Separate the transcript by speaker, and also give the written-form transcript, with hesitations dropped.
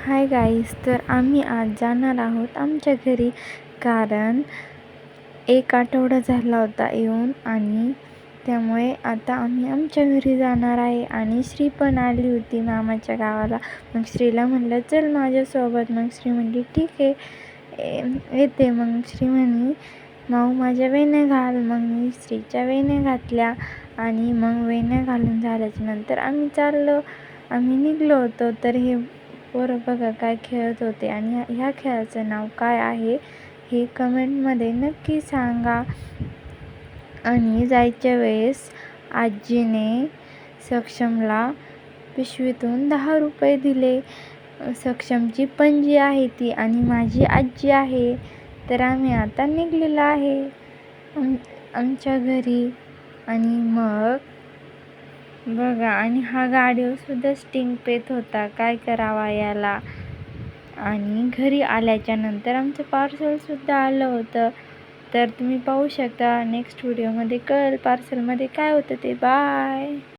Speaker 1: Hi guys, तर आम्ही आज जाणार आहोत आमच्या घरी, कारण एक आठवडा झाला होता येऊन आणि त्यामुळे आता आम्ही आमच्या घरी जाणार आहे. आणि श्री पण आली होती मामाच्या गावाला. मग श्रीला म्हणलं चल माझ्यासोबत. मग श्री म्हणली ठीक आहे येते. मग श्री म्हणे माऊ माझ्या वेण्या घाल. मग मी श्रीच्या वेण्या घातल्या आणि मग वेण्या घालून झाल्याच्या नंतर आम्ही निघलो होतो. तर हे पोरं बघा काय खेळत होते आणि ह्या खेळाचं नाव काय आहे हे कमेंटमध्ये नक्की सांगा. आणि जायच्या वेळेस आजीने सक्षमला पिशवीतून 10 रुपये दिले. सक्षमची पणजी आहे ती आणि माझी आजी आहे. तर आम्ही आता निघलेलो आहे आमच्या घरी. आणि मग बघा, आणि हा गाडीवर सुद्धा स्टिंग पेत होता, काय करावा याला. आणि घरी आल्याच्या नंतर आमचं पार्सलसुद्धा आलं होतं. तर तुम्ही पाहू शकता. नेक्स्ट व्हिडिओमध्ये कळेल पार्सलमध्ये काय होतं ते. बाय.